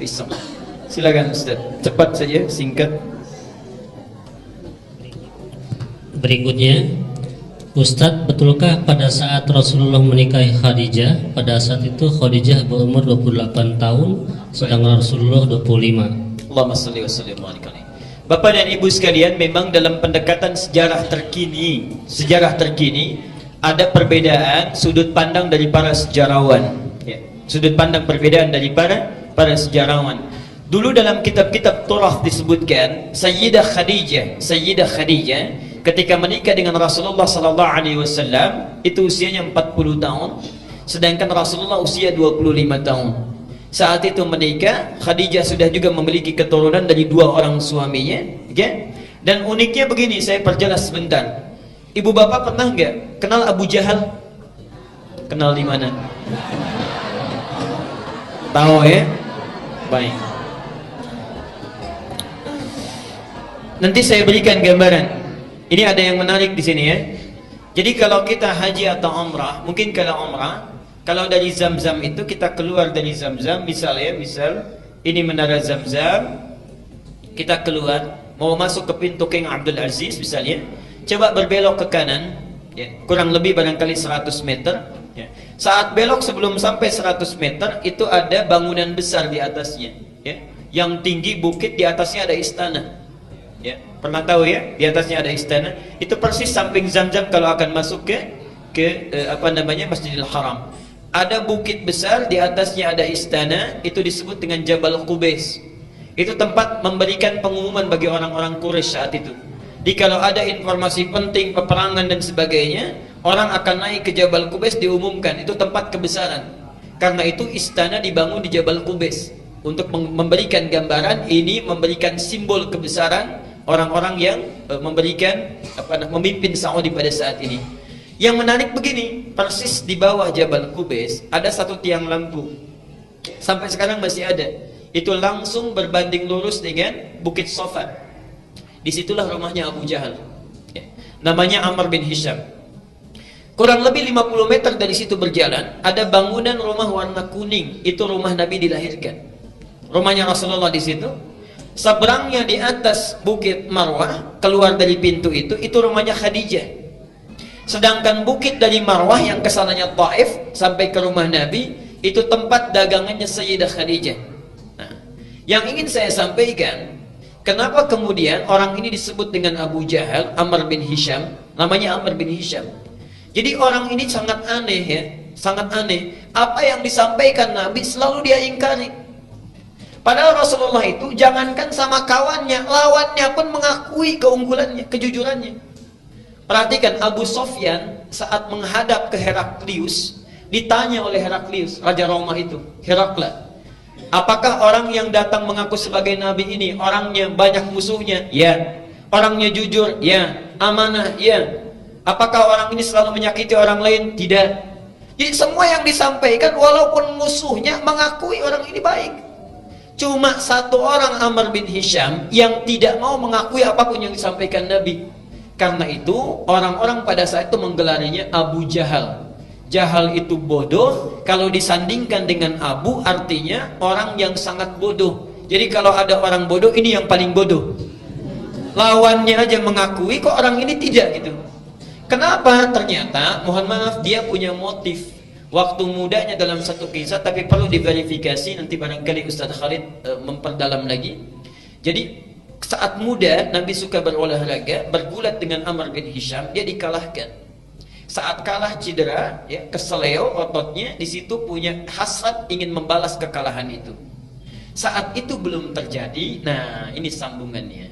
Pisang. Silakan Ustaz, cepat saja, singkat. Berikutnya, Ustadz, betulkah pada saat Rasulullah menikahi Khadijah, pada saat itu Khadijah berumur 28 tahun, sedangkan Rasulullah 25? Allahumma shalli wa sallim wa barik alaihi. Bapak dan Ibu sekalian, memang dalam pendekatan sejarah terkini ada perbedaan sudut pandang dari para sejarawan. Ya, sudut pandang perbedaan dari para sejarawan. Dulu dalam kitab-kitab Turah disebutkan Sayyidah Khadijah ketika menikah dengan Rasulullah sallallahu alaihi wasallam itu usianya 40 tahun, sedangkan Rasulullah usia 25 tahun. Saat itu menikah, Khadijah sudah juga memiliki keturunan dari 2 orang suaminya, okay? Dan uniknya begini, saya perjelas sebentar. Ibu bapak pernah nggak kenal Abu Jahal? Kenal di mana? Tahu ya? Baik. Nanti saya berikan gambaran. Ini ada yang menarik di sini ya. Jadi kalau kita haji atau umrah, mungkin kalau umrah, kalau dari Zamzam itu kita keluar dari Zamzam, misal ini menara Zamzam, kita keluar mau masuk ke pintu King Abdul Aziz misalnya, coba berbelok ke kanan, ya, kurang lebih barangkali 100 meter. Ya. Saat belok sebelum sampai 100 meter itu ada bangunan besar di atasnya, ya, yang tinggi bukit, di atasnya ada istana. Ya, pernah tahu ya, di atasnya ada istana. Itu persis samping Zamzam kalau akan masuk ke Masjidil Haram. Ada bukit besar, di atasnya ada istana, itu disebut dengan Jabal Qubais. Itu tempat memberikan pengumuman bagi orang-orang Quraisy saat itu. Jadi kalau ada informasi penting, peperangan dan sebagainya, orang akan naik ke Jabal Qubais, diumumkan. Itu tempat kebesaran. Karena itu istana dibangun di Jabal Qubais untuk memberikan gambaran, ini memberikan simbol kebesaran orang-orang yang memimpin Saudi pada saat ini. Yang menarik begini, persis di bawah Jabal Qubais ada satu tiang lampu. Sampai sekarang masih ada. Itu langsung berbanding lurus dengan Bukit Sofa. Disitulah rumahnya Abu Jahal. Ya. Namanya Amr bin Hisham. Kurang lebih 50 meter dari situ berjalan, ada bangunan rumah warna kuning. Itu rumah Nabi dilahirkan. Rumahnya Rasulullah di situ. Seberangnya di atas Bukit Marwah, keluar dari pintu itu rumahnya Khadijah. Sedangkan bukit dari Marwah yang kesananya Taif sampai ke rumah Nabi, itu tempat dagangannya Sayyidah Khadijah. Nah, yang ingin saya sampaikan, kenapa kemudian orang ini disebut dengan Abu Jahal, Amr bin Hisham, namanya Amr bin Hisham. Jadi orang ini sangat aneh ya, sangat aneh. Apa yang disampaikan Nabi selalu dia ingkari. Padahal Rasulullah itu jangankan sama kawannya, lawannya pun mengakui keunggulannya, kejujurannya. Perhatikan Abu Sofyan saat menghadap ke Heraklius, ditanya oleh Heraklius, Raja Roma itu, Herakla, apakah orang yang datang mengaku sebagai Nabi ini orangnya banyak musuhnya? Ya. Orangnya jujur? Ya. Amanah? Ya. Apakah orang ini selalu menyakiti orang lain? Tidak. Jadi semua yang disampaikan walaupun musuhnya mengakui orang ini baik. Cuma satu orang, Amr bin Hisham, yang tidak mau mengakui apapun yang disampaikan Nabi. Karena itu orang-orang pada saat itu menggelarinya Abu Jahal. Jahal itu bodoh. Kalau disandingkan dengan Abu, artinya orang yang sangat bodoh. Jadi kalau ada orang bodoh, ini yang paling bodoh. Lawannya aja mengakui, kok orang ini tidak gitu. Kenapa? Ternyata, mohon maaf, dia punya motif. Waktu mudanya dalam satu kisah, tapi perlu diverifikasi, nanti barangkali Ustaz Khalid memperdalam lagi. Jadi saat muda Nabi suka berolahraga, bergulat dengan Amr bin Hisham, dia dikalahkan. Saat kalah cedera, ya, keseleo ototnya, di situ punya hasrat ingin membalas kekalahan itu. Saat itu belum terjadi. Nah, ini sambungannya.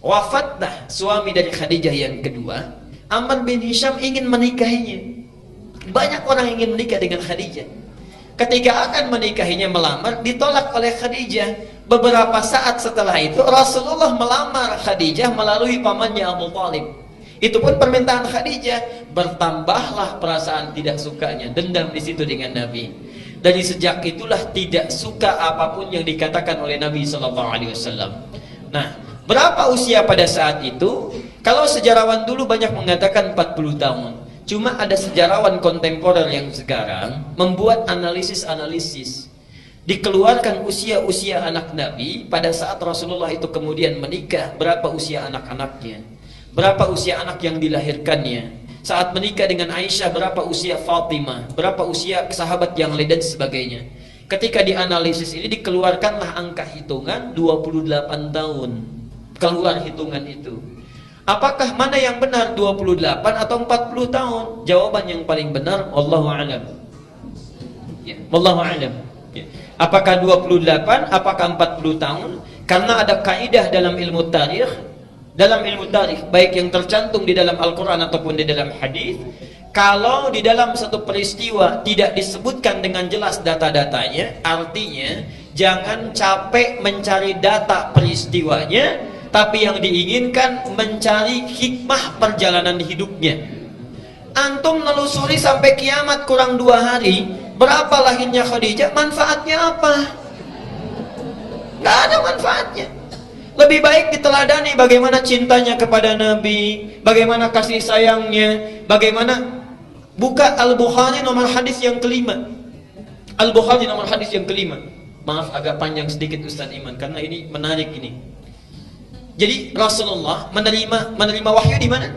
Wafatlah suami dari Khadijah yang kedua. Amr bin Hisham ingin menikahinya. Banyak orang ingin menikah dengan Khadijah. Ketika akan menikahinya, melamar, ditolak oleh Khadijah. Beberapa saat setelah itu Rasulullah melamar Khadijah melalui pamannya Abu Thalib. Itu pun permintaan Khadijah. Bertambahlah perasaan tidak sukanya, dendam di situ dengan Nabi. Dari sejak itulah tidak suka apapun yang dikatakan oleh Nabi SAW. Nah, berapa usia pada saat itu? Kalau sejarawan dulu banyak mengatakan 40 tahun. Cuma ada sejarawan kontemporer yang sekarang membuat analisis-analisis. Dikeluarkan usia-usia anak Nabi pada saat Rasulullah itu kemudian menikah, berapa usia anak-anaknya, berapa usia anak yang dilahirkannya. Saat menikah dengan Aisyah, berapa usia Fatimah, berapa usia sahabat yang lain dan sebagainya. Ketika dianalisis ini, dikeluarkanlah angka hitungan 28 tahun. Keluar hitungan itu. Apakah mana yang benar, 28 atau 40 tahun? Jawaban yang paling benar, Wallahu a'lam. Ya, Wallahu a'lam. Ya. Apakah 28, apakah 40 tahun? Karena ada kaidah dalam ilmu tarikh, baik yang tercantum di dalam Al-Quran ataupun di dalam hadis, kalau di dalam satu peristiwa tidak disebutkan dengan jelas data-datanya, artinya jangan capek mencari data peristiwanya, tapi yang diinginkan mencari hikmah perjalanan hidupnya. Antum nelusuri sampai kiamat kurang 2 hari, berapa lahirnya Khadijah, manfaatnya apa? Gak ada manfaatnya. Lebih baik diteladani bagaimana cintanya kepada Nabi, bagaimana kasih sayangnya, bagaimana. Buka Al-Bukhari nomor hadis yang kelima. Al-Bukhari nomor hadis yang kelima. Maaf agak panjang sedikit Ustaz Iman, karena ini menarik ini. Jadi Rasulullah menerima wahyu di mana?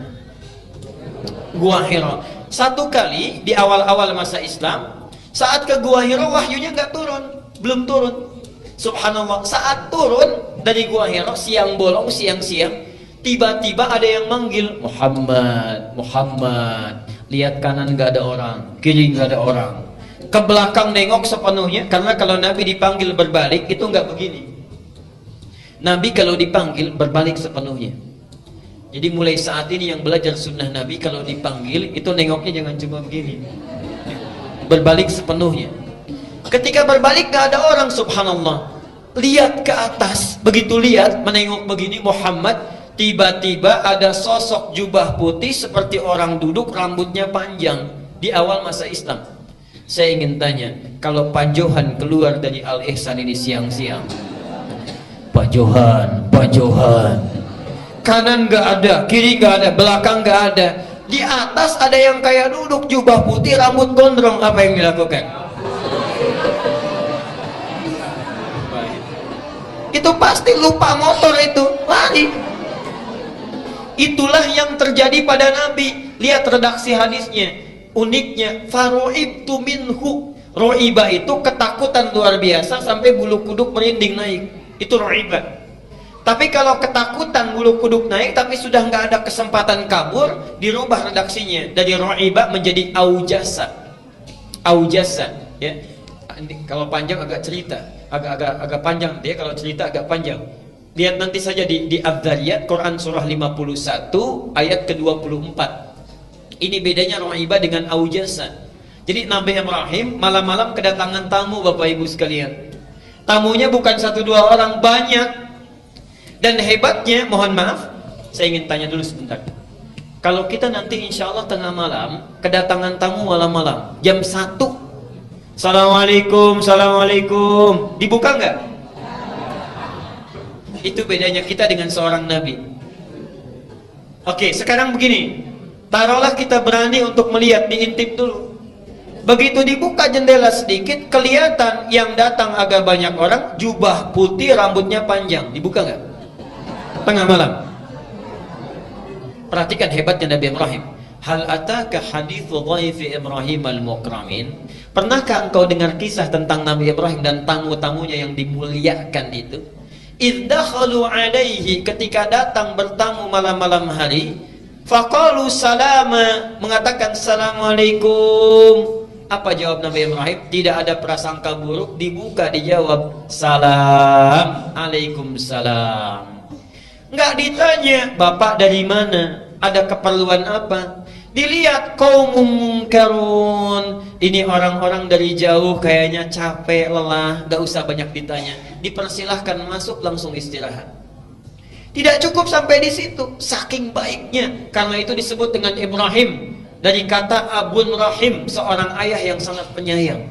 Gua Hira. Satu kali di awal-awal masa Islam, saat ke Gua Hira wahyunya nggak turun, belum turun. Subhanallah, saat turun dari Gua Hira, siang bolong, siang-siang, tiba-tiba ada yang manggil, Muhammad, Muhammad. Lihat kanan nggak ada orang, kiri nggak ada orang, ke belakang nengok sepenuhnya. Karena kalau Nabi dipanggil berbalik itu nggak begini. Nabi kalau dipanggil berbalik sepenuhnya. Jadi mulai saat ini yang belajar sunnah Nabi, kalau dipanggil itu nengoknya jangan cuma begini, berbalik sepenuhnya. Ketika berbalik gak ada orang, subhanallah, lihat ke atas, begitu lihat menengok begini Muhammad, tiba-tiba ada sosok jubah putih seperti orang duduk, rambutnya panjang di awal masa Islam. Saya ingin tanya, kalau Pak Johan keluar dari Al-Ihsan ini siang-siang, Pak Johan, kanan gak ada, kiri gak ada, belakang gak ada, di atas ada yang kayak duduk jubah putih, rambut gondrong, apa yang dilakukan? Itu pasti lupa motor, itu lari. Itulah yang terjadi pada Nabi. Lihat redaksi hadisnya, uniknya, faroibtu minhu. Roiba itu ketakutan luar biasa sampai bulu kuduk merinding naik, itu roiba. Tapi kalau ketakutan bulu kuduk naik tapi sudah nggak ada kesempatan kabur, dirubah redaksinya dari roiba menjadi aujasa. Aujasa, ya. Kalau panjang agak cerita, agak panjang dia, kalau cerita agak panjang. Lihat nanti saja di Ad-Dzariyat, Quran surah 51 ayat ke-24. Ini bedanya roiba dengan aujasa. Jadi Nabi Ibrahim malam-malam kedatangan tamu, Bapak Ibu sekalian. Tamunya bukan 1-2 orang, banyak. Dan hebatnya, mohon maaf, saya ingin tanya dulu sebentar. Kalau kita nanti insya Allah tengah malam kedatangan tamu malam-malam, jam 1, Assalamualaikum, Assalamualaikum, dibuka nggak? Itu bedanya kita dengan seorang Nabi. Oke, sekarang begini, taruhlah kita berani untuk melihat, diintip dulu. Begitu dibuka jendela sedikit, kelihatan yang datang agak banyak orang, jubah putih, rambutnya panjang, dibuka nggak? Tengah malam. Perhatikan hebatnya Nabi Ibrahim. Hal ataka hadithu dhaifi Ibrahim al-mukramin. Pernahkah engkau dengar kisah tentang Nabi Ibrahim dan tamu-tamunya yang dimuliakan itu? Iddakhalu alaihi, ketika datang bertamu malam-malam hari, faqalu salama, mengatakan assalamualaikum. Apa jawab Nabi Ibrahim? Tidak ada prasangka buruk, dibuka dijawab salam, alaikumsalam. Enggak ditanya bapak dari mana, ada keperluan apa. Dilihat qaumum munkarun, ini orang-orang dari jauh kayaknya capek, lelah, gak usah banyak ditanya, dipersilahkan masuk, langsung istirahat. Tidak cukup sampai di situ, saking baiknya, karena itu disebut dengan Ibrahim dari kata abun rahim, seorang ayah yang sangat penyayang.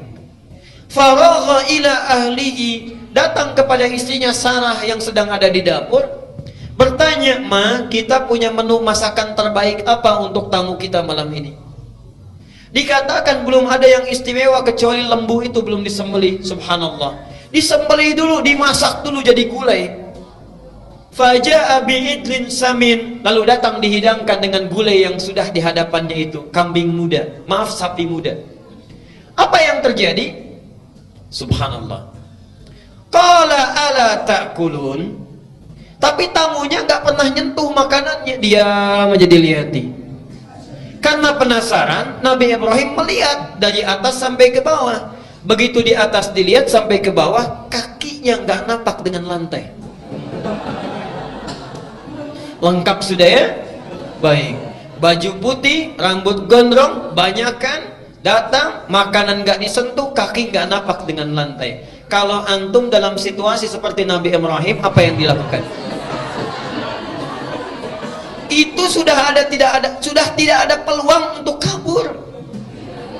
Faragha ila ahlihi, datang kepada istrinya Sarah yang sedang ada di dapur, bertanya, Ma, kita punya menu masakan terbaik apa untuk tamu kita malam ini? Dikatakan belum ada yang istimewa kecuali lembu itu belum disembelih. Subhanallah. Disembelih dulu, dimasak dulu jadi gulai. Faja'a bi'idlin samin, lalu datang dihidangkan dengan gulai yang sudah di hadapannya itu, kambing muda, maaf sapi muda. Apa yang terjadi? Subhanallah. Qala ala ta'kulun. Tapi tamunya nggak pernah nyentuh makanannya, diam aja dilihatin. Karena penasaran, Nabi Ibrahim melihat dari atas sampai ke bawah. Begitu di atas dilihat sampai ke bawah, kakinya nggak napak dengan lantai. Lengkap sudah ya? Baik. Baju putih, rambut gondrong, banyak kan? Datang, makanan nggak disentuh, kaki nggak napak dengan lantai. Kalau antum dalam situasi seperti Nabi Ibrahim, apa yang dilakukan? Itu sudah tidak ada peluang untuk kabur.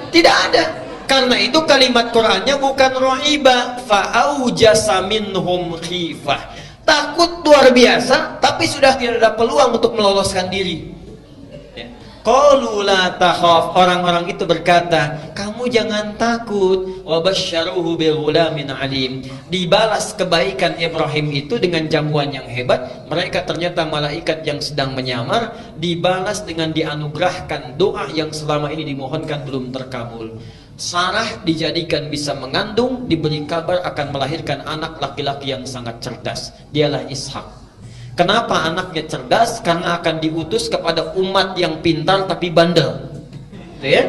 Tidak ada. Karena itu kalimat Qur'annya bukan ro'iba, fa'aujasa minhum khifah. Takut luar biasa, tapi sudah tidak ada peluang untuk meloloskan diri. Qalu la takhaf, orang-orang itu berkata, kamu jangan takut. Wa basyaruhu bi ghulamin alim. Dibalas kebaikan Ibrahim itu dengan jamuan yang hebat. Mereka ternyata malaikat yang sedang menyamar, dibalas dengan dianugerahkan doa yang selama ini dimohonkan belum terkabul. Sarah dijadikan bisa mengandung, diberi kabar akan melahirkan anak laki-laki yang sangat cerdas. Dialah Ishak. Kenapa anaknya cerdas? Karena akan diutus kepada umat yang pintar tapi bandel. Gitu ya?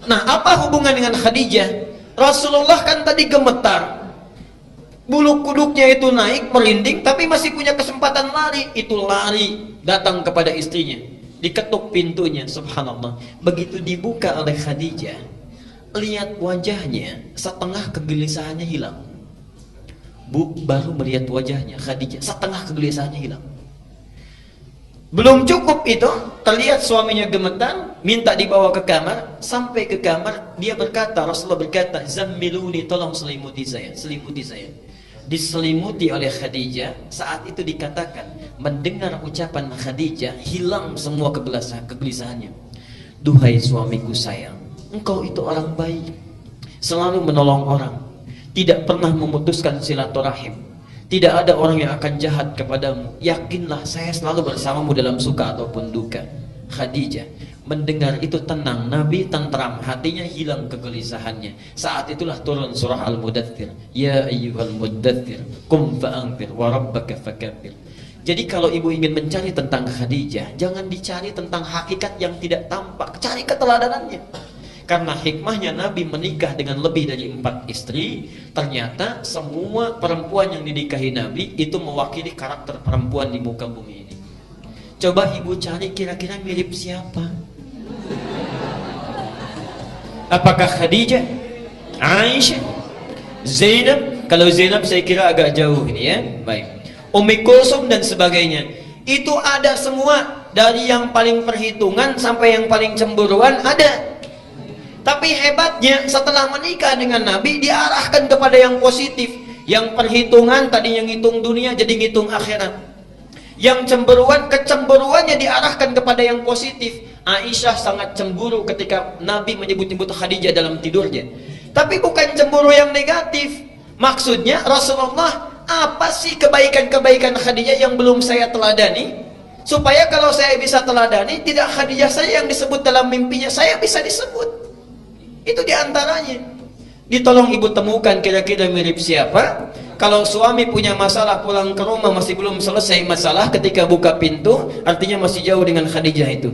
Nah, apa hubungan dengan Khadijah? Rasulullah kan tadi gemetar, bulu kuduknya itu naik merinding, tapi masih punya kesempatan lari. Itu lari datang kepada istrinya, diketuk pintunya. Subhanallah. Begitu dibuka oleh Khadijah, lihat wajahnya, setengah kegelisahannya hilang. Baru melihat wajahnya Khadijah, setengah kegelisahannya hilang. Belum cukup itu, terlihat suaminya gemetar, minta dibawa ke kamar. Sampai ke kamar, dia berkata, Rasulullah berkata, zammiluni, tolong selimuti saya, selimuti saya. Diselimuti oleh Khadijah. Saat itu dikatakan, mendengar ucapan Khadijah, hilang semua kegelisahannya. Duhai suamiku sayang, engkau itu orang baik, selalu menolong orang, tidak pernah memutuskan silaturahim, tidak ada orang yang akan jahat kepadamu. Yakinlah saya selalu bersamamu dalam suka ataupun duka. Khadijah mendengar itu tenang, Nabi tentram, hatinya hilang kegelisahannya. Saat itulah turun surah Al-Mudaththir, ya ayyuhal mudaththir qum fa'anzir wa rabbaka fakabbir. Jadi kalau ibu ingin mencari tentang Khadijah, jangan dicari tentang hakikat yang tidak tampak, cari keteladanannya. Karena hikmahnya Nabi menikah dengan lebih dari 4 istri. Ternyata semua perempuan yang dinikahi Nabi itu mewakili karakter perempuan di muka bumi ini. Coba ibu cari kira-kira mirip siapa? Apakah Khadijah, Aisyah, Zainab? Kalau Zainab saya kira agak jauh ini ya. Baik, Ummi Kulsum dan sebagainya. Itu ada semua, dari yang paling perhitungan sampai yang paling cemburuan ada. Tapi hebatnya setelah menikah dengan Nabi, diarahkan kepada yang positif. Yang perhitungan tadinya ngitung dunia jadi ngitung akhirat. Yang cemburuan, kecemburuannya diarahkan kepada yang positif. Aisyah sangat cemburu ketika Nabi menyebut-nyebut Khadijah dalam tidurnya. Tapi bukan cemburu yang negatif. Maksudnya Rasulullah, apa sih kebaikan-kebaikan Khadijah yang belum saya teladani? Supaya kalau saya bisa teladani, tidak Khadijah saya yang disebut dalam mimpinya, saya bisa disebut. Itu diantaranya. Ditolong ibu temukan kira-kira mirip siapa. Kalau suami punya masalah pulang ke rumah masih belum selesai masalah, ketika buka pintu artinya masih jauh dengan Khadijah itu.